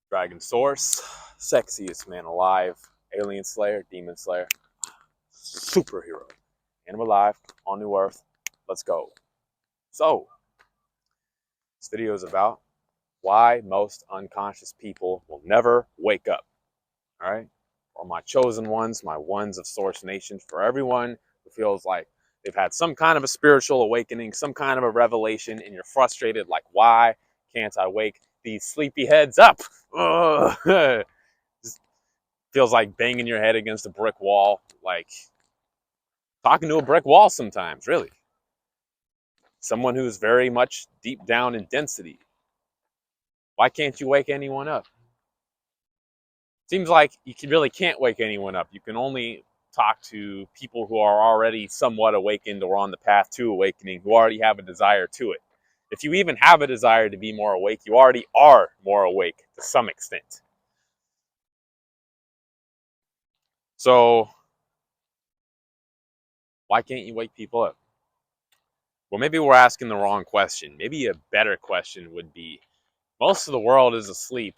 Dragon Source, sexiest man alive, alien slayer, demon slayer, superhero. And we're live on New Earth. Let's go. So, this video is about why most unconscious people will never wake up. All right? For my chosen ones, my ones of Source Nation, for everyone who feels like they've had some kind of a spiritual awakening, some kind of a revelation, and you're frustrated, like, why can't I wake these sleepy heads up? Just feels like banging your head against a brick wall, like talking to a brick wall sometimes, really. Someone who's very much deep down in density. Why can't you wake anyone up? Seems like you really can't wake anyone up. You can only talk to people who are already somewhat awakened or on the path to awakening, who already have a desire to it. If you even have a desire to be more awake, you already are more awake to some extent. So, why can't you wake people up? Well, maybe we're asking the wrong question. Maybe a better question would be, most of the world is asleep.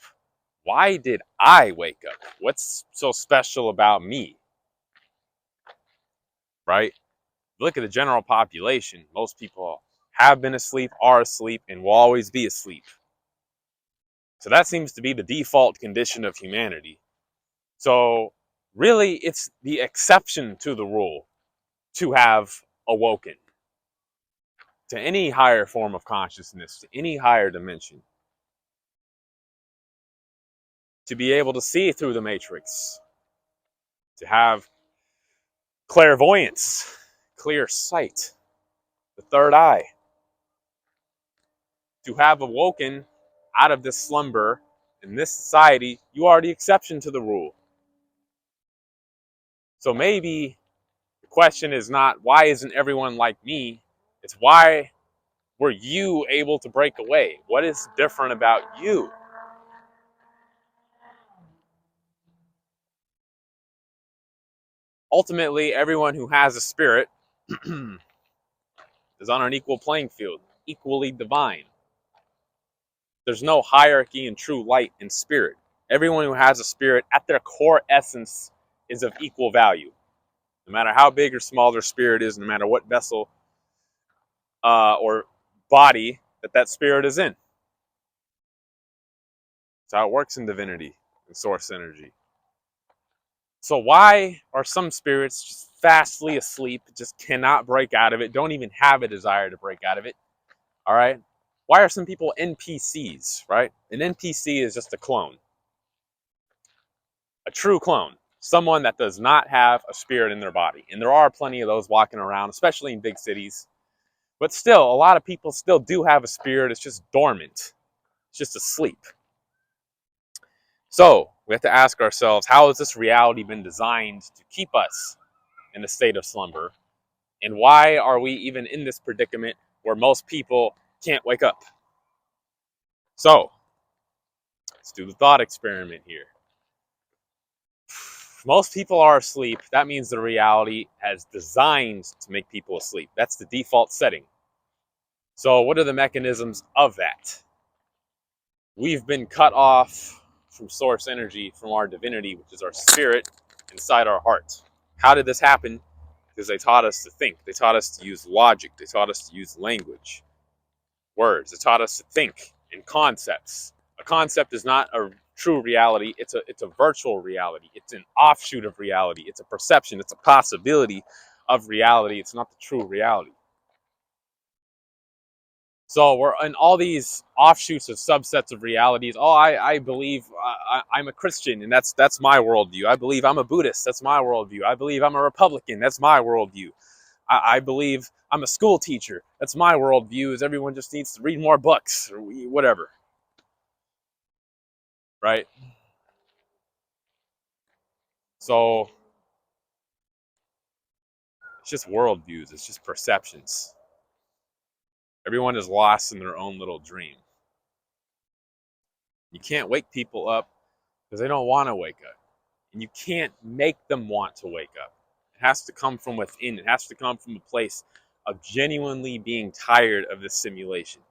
Why did I wake up? What's so special about me? Right? Look at the general population. Most people have been asleep, are asleep, and will always be asleep. So that seems to be the default condition of humanity. So really, it's the exception to the rule to have awoken to any higher form of consciousness, to any higher dimension. To be able to see through the matrix, to have clairvoyance, clear sight, the third eye, to have awoken out of this slumber in this society, you are the exception to the rule. So maybe the question is not, why isn't everyone like me? It's, why were you able to break away? What is different about you? Ultimately, everyone who has a spirit is on an equal playing field, equally divine. There's no hierarchy in true light and spirit. Everyone who has a spirit at their core essence is of equal value. No matter how big or small their spirit is, no matter what vessel or body that spirit is in. That's how it works in divinity and source energy. So why are some spirits just fastly asleep, just cannot break out of it, don't even have a desire to break out of it? All right? Why are some people NPCs, right? An NPC is just a clone. A true clone. Someone that does not have a spirit in their body. And there are plenty of those walking around, especially in big cities. But still, a lot of people still do have a spirit. It's just dormant. It's just asleep. So we have to ask ourselves, how has this reality been designed to keep us in a state of slumber? And why are we even in this predicament where most people can't wake up? So let's do the thought experiment here. If most people are asleep, that means the reality has designed to make people asleep. That's the default setting. So what are the mechanisms of that? We've been cut off from source energy, from our divinity, which is our spirit inside our heart. How did this happen? Because they taught us to think. They taught us to use logic. They taught us to use language, words. They taught us to think in concepts. A concept is not a true reality. It's a virtual reality. It's an offshoot of reality. It's a perception. It's a possibility of reality. It's not the true reality. So we're in all these offshoots of subsets of realities. Oh, I believe I'm a Christian, and that's my worldview. I believe I'm a Buddhist. That's my worldview. I believe I'm a Republican. That's my worldview. I believe I'm a school teacher. That's my worldview, is everyone just needs to read more books or whatever. Right? So it's just worldviews. It's just perceptions. Everyone is lost in their own little dream. You can't wake people up because they don't want to wake up. And you can't make them want to wake up. It has to come from within. It has to come from a place of genuinely being tired of this simulation.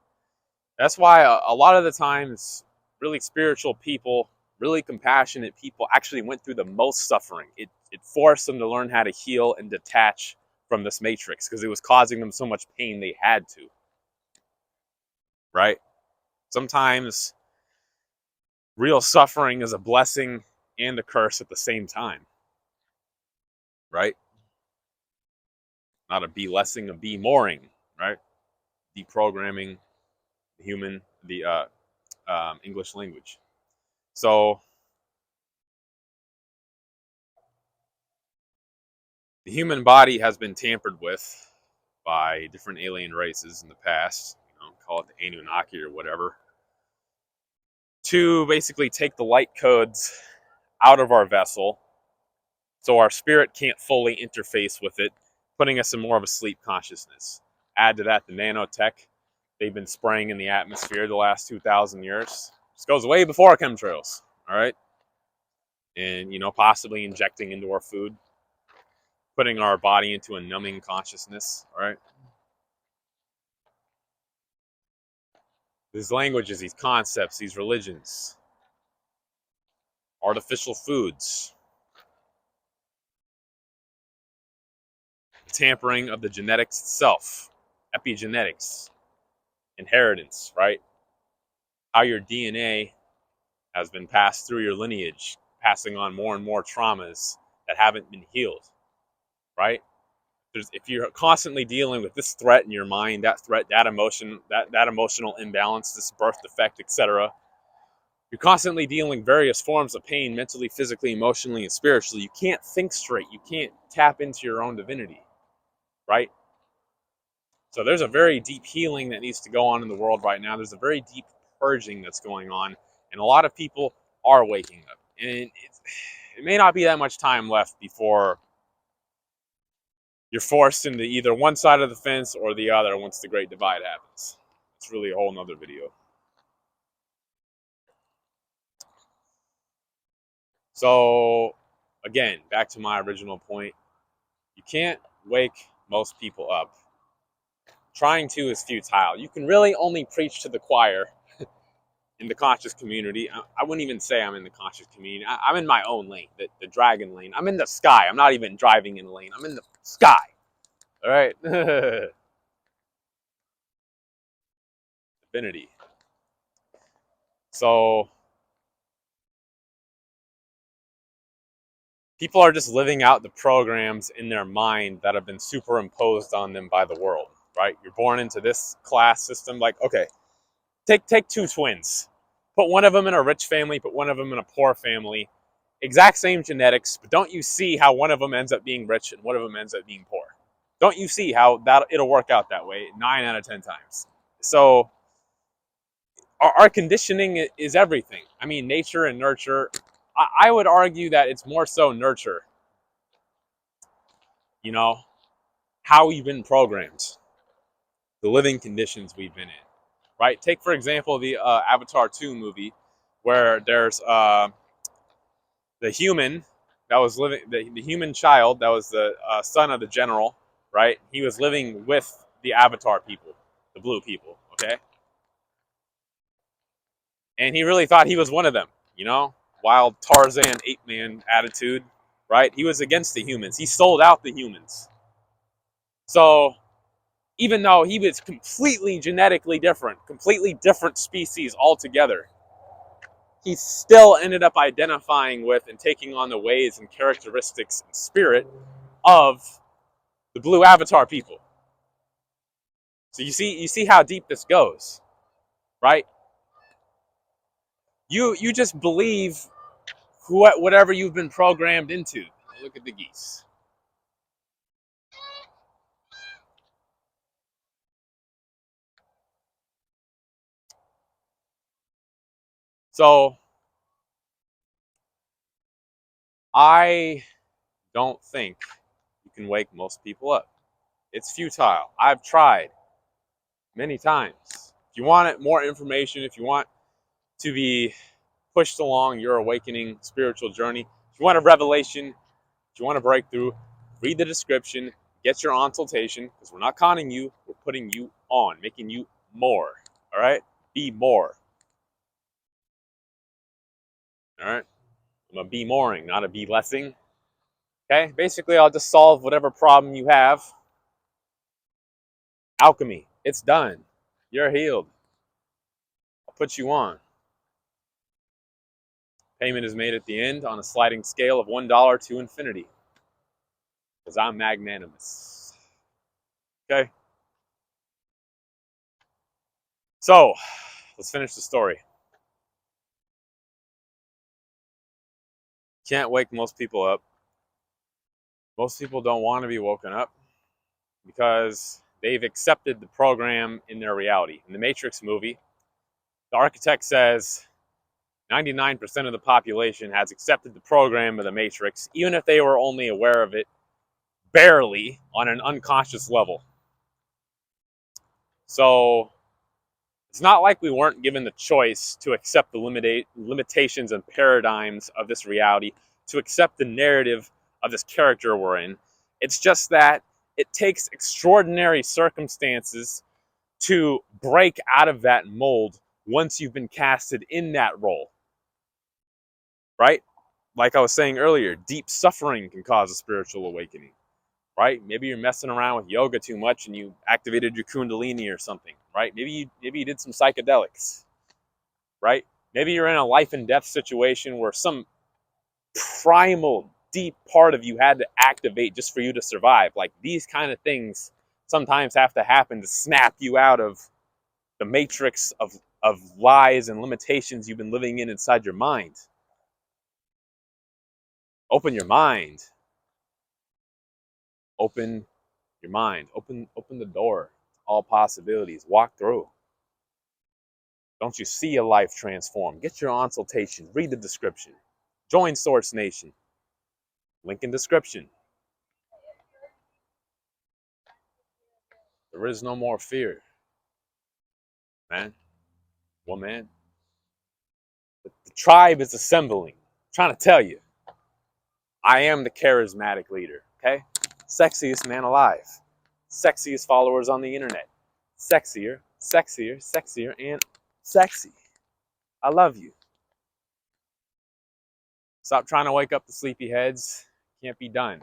That's why a lot of the times really spiritual people, really compassionate people actually went through the most suffering. It forced them to learn how to heal and detach from this matrix because it was causing them so much pain they had to, right? Sometimes real suffering is a blessing and a curse at the same time, right? Not a be-lessing, a be-moring, right? Deprogramming human, the English language. So the human body has been tampered with by different alien races in the past, call it the Anunnaki or whatever, to basically take the light codes out of our vessel so our spirit can't fully interface with it, putting us in more of a sleep consciousness. Add to that the nanotech they've been spraying in the atmosphere the last 2,000 years. This goes way before chemtrails, all right? And, possibly injecting into our food, putting our body into a numbing consciousness, all right? These languages, these concepts, these religions, artificial foods, tampering of the genetics itself, epigenetics, inheritance, right? How your DNA has been passed through your lineage, passing on more and more traumas that haven't been healed, right? If you're constantly dealing with this threat in your mind, that threat, that emotion, that emotional imbalance, this birth defect, etc., you're constantly dealing with various forms of pain, mentally, physically, emotionally, and spiritually. You can't think straight. You can't tap into your own divinity, right? So there's a very deep healing that needs to go on in the world right now. There's a very deep purging that's going on, and a lot of people are waking up. And it may not be that much time left before you're forced into either one side of the fence or the other once the Great Divide happens. It's really a whole nother video. So, again, back to my original point. You can't wake most people up. Trying to is futile. You can really only preach to the choir in the conscious community. I wouldn't even say I'm in the conscious community. I'm in my own lane, the dragon lane. I'm in the sky. I'm not even driving in the lane. I'm in the sky. All right? Divinity. So people are just living out the programs in their mind that have been superimposed on them by the world, right? You're born into this class system. Like, okay, take two twins. Put one of them in a rich family, put one of them in a poor family. Exact same genetics, but don't you see how one of them ends up being rich and one of them ends up being poor? Don't you see how that it'll work out that way 9 out of 10 times? So our conditioning is everything. I mean, nature and nurture. I would argue that it's more so nurture. You know, how we've been programmed, the living conditions we've been in, right? Take, for example, the Avatar 2 movie, where there's the human that was living, the human child that was the son of the general, right? He was living with the Avatar people, the blue people, okay? And he really thought he was one of them, wild Tarzan ape man attitude, right? He was against the humans. He sold out the humans. So even though he was completely genetically different, completely different species altogether, he still ended up identifying with and taking on the ways and characteristics and spirit of the blue Avatar people. So you see how deep this goes, right? You just believe whatever you've been programmed into. Look at the geese. So I don't think you can wake most people up. It's futile. I've tried many times. If you want more information, if you want to be pushed along your awakening spiritual journey, if you want a revelation, if you want a breakthrough, read the description, get your consultation, because we're not conning you, we're putting you on, making you more. All right? Be more. All right. I'm a be moring, not a be lessing. Okay. Basically, I'll just solve whatever problem you have. Alchemy. It's done. You're healed. I'll put you on. Payment is made at the end on a sliding scale of $1 to infinity. Because I'm magnanimous. Okay. So, let's finish the story. Can't wake most people up. Most people don't want to be woken up because they've accepted the program in their reality. In the Matrix movie, the architect says 99% of the population has accepted the program of the Matrix, even if they were only aware of it barely on an unconscious level. So it's not like we weren't given the choice to accept the limitations and paradigms of this reality, to accept the narrative of this character we're in. It's just that it takes extraordinary circumstances to break out of that mold once you've been casted in that role, right? Like I was saying earlier, deep suffering can cause a spiritual awakening, right? Maybe you're messing around with yoga too much and you activated your kundalini or something, right? Maybe you did some psychedelics, right? Maybe you're in a life and death situation where some primal, deep part of you had to activate just for you to survive. Like these kind of things sometimes have to happen to snap you out of the matrix of lies and limitations you've been living in inside your mind. Open your mind. Open your mind. Open the door. All possibilities. Walk through. Don't you see a life transform? Get your consultation. Read the description. Join Source Nation. Link in description. There is no more fear. Man. Woman. The tribe is assembling. I'm trying to tell you. I am the charismatic leader. Okay? Sexiest man alive. Sexiest followers on the internet. Sexier, sexier, sexier, and sexy. I love you. Stop trying to wake up the sleepy heads. Can't be done.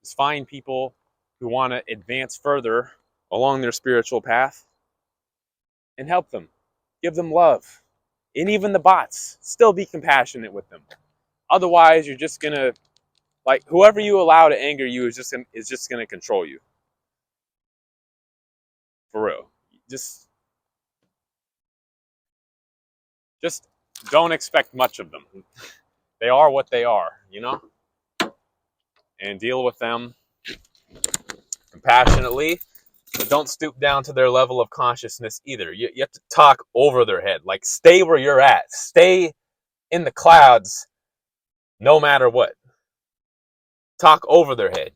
Just find people who want to advance further along their spiritual path and help them. Give them love. And even the bots, still be compassionate with them. Otherwise, you're just going to, like, whoever you allow to anger you is just going to control you. For real. Just don't expect much of them. They are what they are, you know? And deal with them compassionately, but don't stoop down to their level of consciousness either. You have to talk over their head. Like, stay where you're at. Stay in the clouds no matter what. Talk over their head.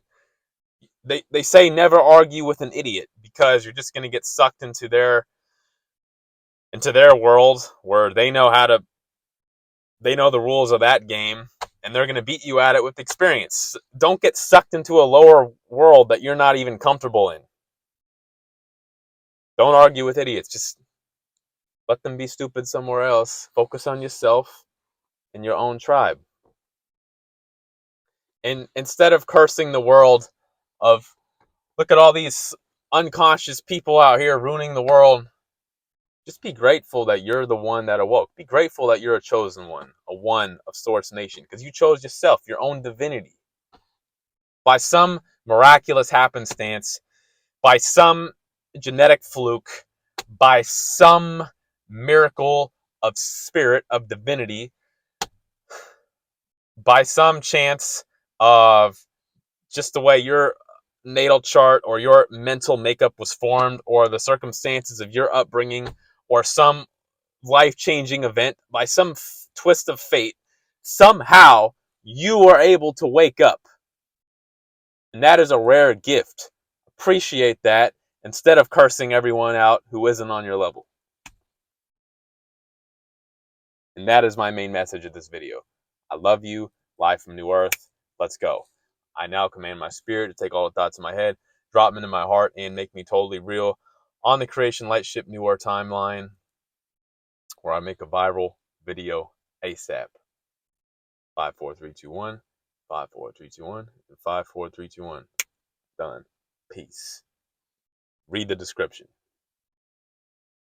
They say never argue with an idiot because you're just going to get sucked into their world where they know the rules of that game, and they're going to beat you at it with experience. Don't get sucked into a lower world that you're not even comfortable in. Don't argue with idiots. Just let them be stupid somewhere else. Focus on yourself and your own tribe. And instead of cursing the world of, look at all these unconscious people out here ruining the world, just be grateful that you're the one that awoke. Be grateful that you're a chosen one, a one of Source Nation, because you chose yourself, your own divinity. By some miraculous happenstance, by some genetic fluke, by some miracle of spirit, of divinity, by some chance of just the way your natal chart or your mental makeup was formed, or the circumstances of your upbringing, or some life-changing event, by some twist of fate, somehow you are able to wake up. And that is a rare gift. Appreciate that instead of cursing everyone out who isn't on your level. And that is my main message of this video. I love you. Live from New Earth. Let's go. I now command my spirit to take all the thoughts in my head, drop them into my heart, and make me totally real on the Creation Lightship New Earth timeline, where I make a viral video ASAP. 5, 4, 3, 2, 1. 5, 4, 3, 2, 1. And 5, 4, 3, 2, 1. Done. Peace. Read the description.